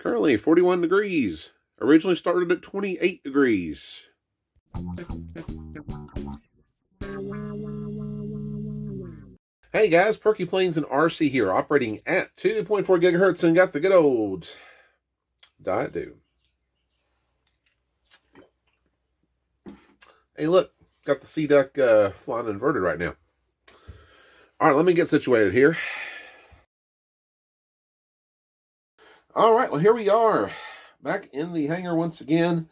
Currently 41 degrees. Originally started at 28 degrees. Hey guys, Perky Planes and RC here, operating at 2.4 gigahertz and got the good old Diet Dew. Hey look, got the Sea Duck flying inverted right now. Alright, let me get situated here. Alright, well here we are. Back in the hangar once again.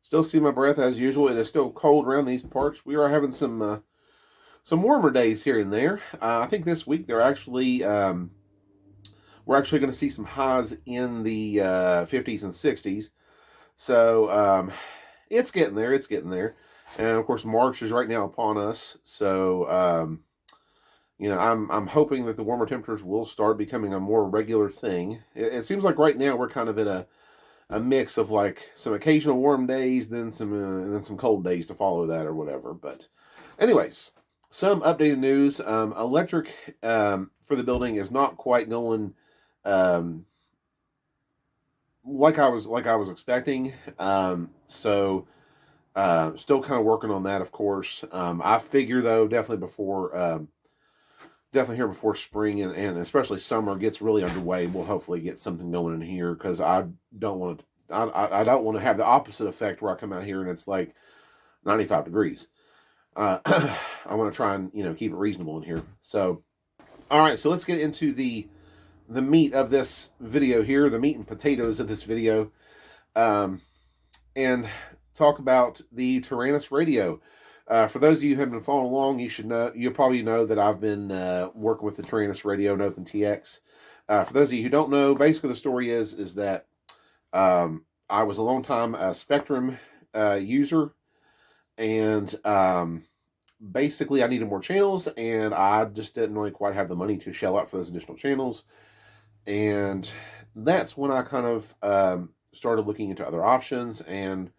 Still see my breath as usual. It is still cold around these parts. We are having some warmer days here and there. I think this week they're actually we're actually going to see some highs in the 50s and 60s. So it's getting there. It's getting there. And of course, March is right now upon us. So you know, I'm hoping that the warmer temperatures will start becoming a more regular thing. It seems like right now we're kind of in a mix of like some occasional warm days, then some cold days to follow that or whatever. But anyways, some updated news. Electric for the building is not quite going like I was expecting. So still kind of working on that, of course. I figure though, definitely here before spring and especially summer gets really underway, we'll hopefully get something going in here, because I don't want to have the opposite effect where I come out here and it's like 95 degrees. I want to try and, you know, keep it reasonable in here. So, all right, so let's get into the meat of this video here, the meat and potatoes of this video, and talk about the Taranis Radio. For those of you who have been following along, you probably know that I've been working with the Taranis Radio and OpenTX. For those of you who don't know, basically the story is that I was a long time Spectrum user, and basically I needed more channels, and I just didn't really quite have the money to shell out for those additional channels. And that's when I kind of started looking into other options and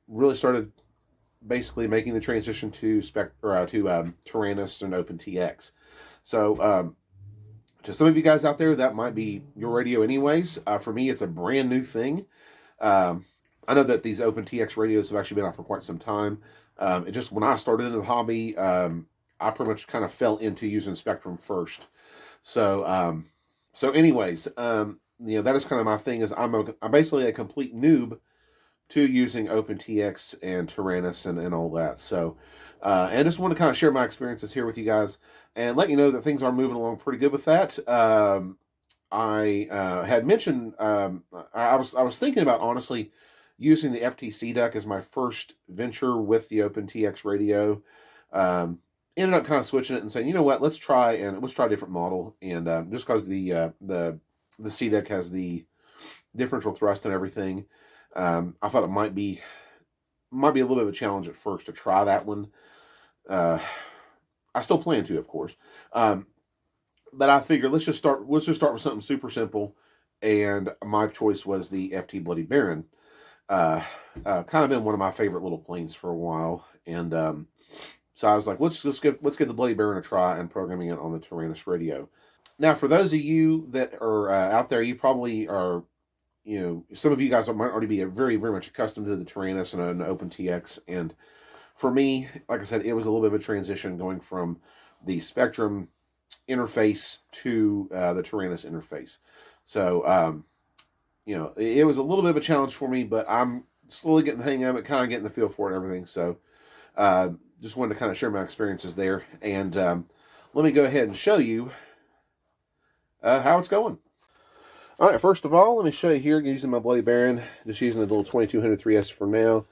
really started basically making the transition to Taranis and OpenTX. So to some of you guys out there, that might be your radio anyways. For me, it's a brand new thing. I know that these OpenTX radios have actually been out for quite some time. It just, when I started into the hobby, I pretty much kind of fell into using Spectrum first. So anyways, you know, that is kind of my thing, is I'm basically a complete noob to using OpenTX and Taranis and all that. So, and just want to kind of share my experiences here with you guys and let you know that things are moving along pretty good with that. I had mentioned, I was thinking about honestly using the FTC duck as my first venture with the OpenTX radio. Ended up kind of switching it and saying, you know what, let's try a different model. And just because the C duck has the differential thrust and everything, I thought it might be a little bit of a challenge at first to try that one. I still plan to, of course, but I figured let's just start with something super simple. And my choice was the FT Bloody Baron. Kind of been one of my favorite little planes for a while, and so I was like, let's give the Bloody Baron a try and programming it on the Taranis radio. Now, for those of you that are out there, you probably are. You know, some of you guys might already be very, very much accustomed to the Taranis and an OpenTX. And for me, like I said, it was a little bit of a transition going from the Spectrum interface to the Taranis interface. So, you know, it was a little bit of a challenge for me, but I'm slowly getting the hang of it, kind of getting the feel for it and everything. So, just wanted to kind of share my experiences there. And let me go ahead and show you how it's going. All right, first of all, let me show you here using my Bloody Baron, just using the little 2200 3S for now,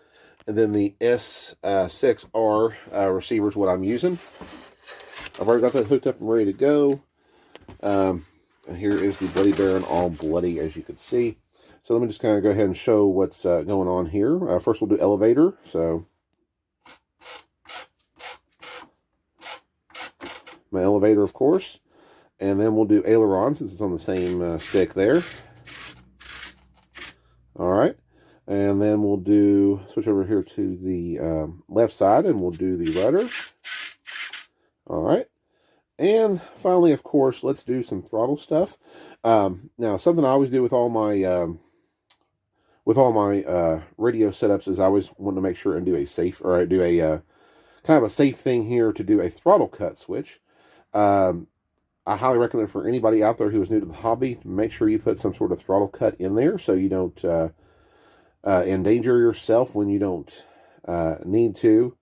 and then the S6R receiver is what I'm using. I've already got that hooked up and ready to go. And here is the Bloody Baron, all bloody, as you can see. So let me just kind of go ahead and show what's going on here. First, we'll do elevator. So my elevator, of course. And then we'll do aileron, since it's on the same stick there. All right. And then we'll switch over here to the left side, and we'll do the rudder. All right. And finally, of course, let's do some throttle stuff. Now, something I always do with all my radio setups is I always want to make sure and do a safe, or I do a kind of a safe thing here to do a throttle cut switch. I highly recommend for anybody out there who is new to the hobby, make sure you put some sort of throttle cut in there so you don't endanger yourself when you don't need to.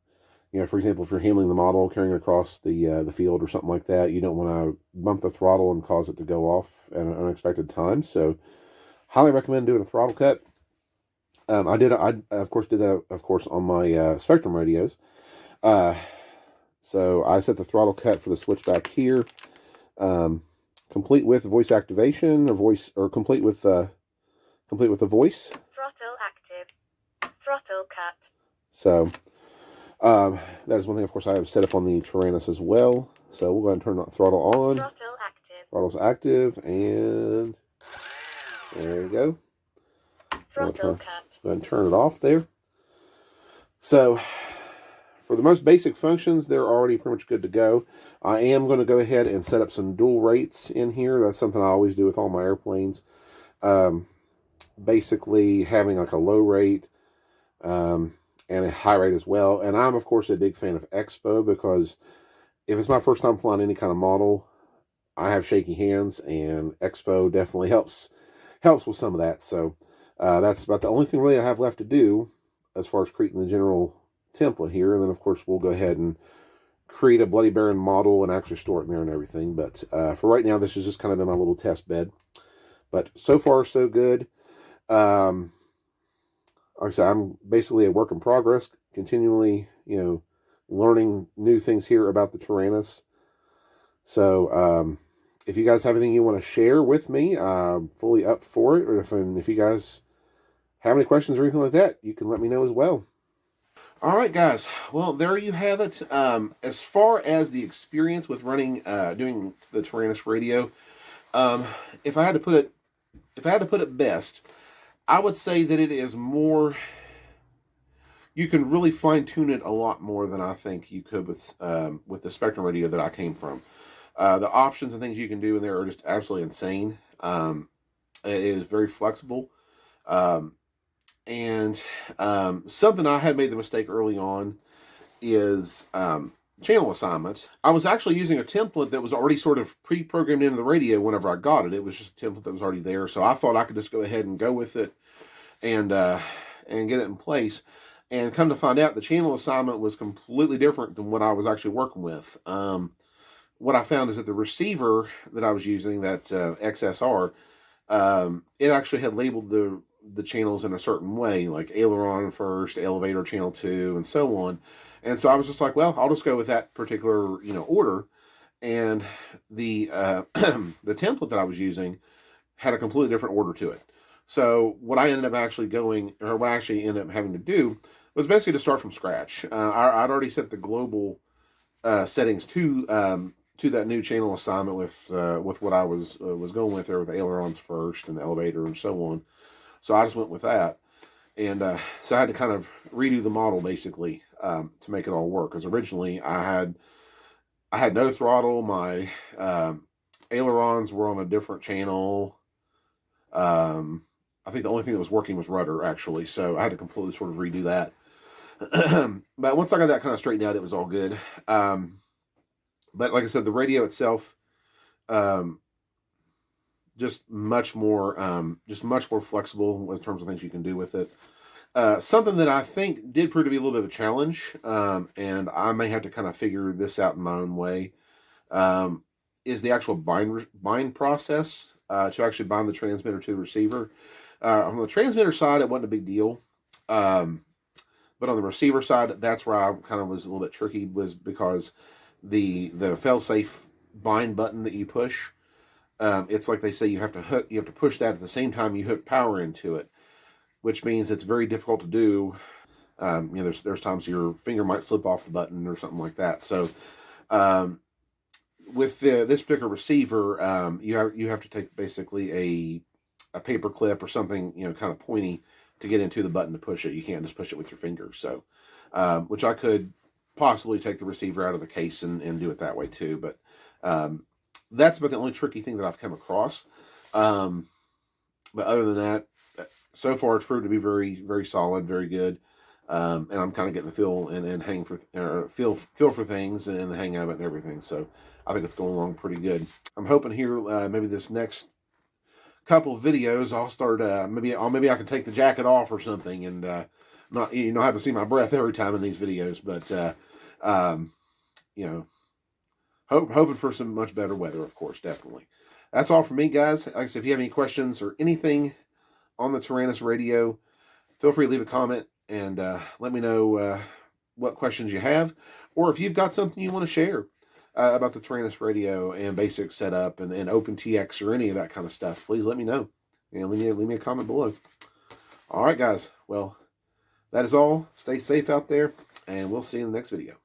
You know, for example, if you're handling the model, carrying it across the field or something like that, you don't want to bump the throttle and cause it to go off at an unexpected time. So, highly recommend doing a throttle cut. I of course did that on my Spectrum radios. So I set the throttle cut for the switch back here, complete with voice activation or complete with the voice. Throttle active. Throttle cut. So that is one thing, of course, I have set up on the Taranis as well. So we'll go ahead and turn that throttle on. Throttle active. Throttle's active, and there you go. Throttle cut. Go ahead and turn it off there. So for the most basic functions, they're already pretty much good to go. I am going to go ahead and set up some dual rates in here. That's something I always do with all my airplanes. Basically having like a low rate and a high rate as well. And I'm, of course, a big fan of Expo because if it's my first time flying any kind of model, I have shaky hands, and Expo definitely helps with some of that. So that's about the only thing really I have left to do as far as creating the general template here. And then, of course, we'll go ahead and create a Bloody Baron model and actually store it in there and everything. But for right now, this is just kind of in my little test bed. But so far, so good. Like I said, I'm basically a work in progress, continually, learning new things here about the Taranis. So if you guys have anything you want to share with me, I'm fully up for it. Or if you guys have any questions or anything like that, you can let me know as well. All right, guys. Well, there you have it. As far as the experience with doing the Taranis Radio, if I had to put it best, I would say that it is more. You can really fine tune it a lot more than I think you could with the Spectrum Radio that I came from. The options and things you can do in there are just absolutely insane. It is very flexible. And something I had made the mistake early on is channel assignment. I was actually using a template that was already sort of pre-programmed into the radio whenever I got it. It was just a template that was already there. So I thought I could just go ahead and go with it and get it in place. And come to find out, the channel assignment was completely different than what I was actually working with. What I found is that the receiver that I was using, that XSR, it actually had labeled the channels in a certain way, like aileron first, elevator channel 2, and so on. And so I was just like, well, I'll just go with that particular order. And the the template that I was using had a completely different order to it. So what I ended up ended up having to do was basically to start from scratch. I'd already set the global settings to that new channel assignment with what I was going with there, with the ailerons first and the elevator and so on. So I just went with that, and so I had to kind of redo the model basically to make it all work. Because originally I had no throttle. My ailerons were on a different channel. I think the only thing that was working was rudder, actually. So I had to completely sort of redo that. But once I got that kind of straightened out, it was all good. But like I said, the radio itself, just much more flexible in terms of things you can do with it. Something that I think did prove to be a little bit of a challenge, and I may have to kind of figure this out in my own way, is the actual bind process to actually bind the transmitter to the receiver. On the transmitter side, it wasn't a big deal. But on the receiver side, that's where I kind of was a little bit tricky, was because the fail-safe bind button that you push, it's like they say you have to push that at the same time you hook power into it, which means it's very difficult to do. There's times your finger might slip off the button or something like that. So with this particular receiver, you have to take basically a paper clip or something, kind of pointy, to get into the button to push it. You can't just push it with your fingers. So, which I could possibly take the receiver out of the case and do it that way too. But That's about the only tricky thing that I've come across. But other than that, so far it's proved to be very, very solid, very good. And I'm kind of getting the feel and feel for things and the hang of it and everything. So I think it's going along pretty good. I'm hoping here maybe this next couple of videos I'll start maybe I can take the jacket off or something and not have to see my breath every time in these videos. But hoping for some much better weather, of course, definitely. That's all from me, guys. Like I said, if you have any questions or anything on the Taranis Radio, feel free to leave a comment and let me know what questions you have, or if you've got something you want to share about the Taranis Radio and basic setup and OpenTX or any of that kind of stuff, please let me know. And leave me a comment below. All right, guys. Well, that is all. Stay safe out there, and we'll see you in the next video.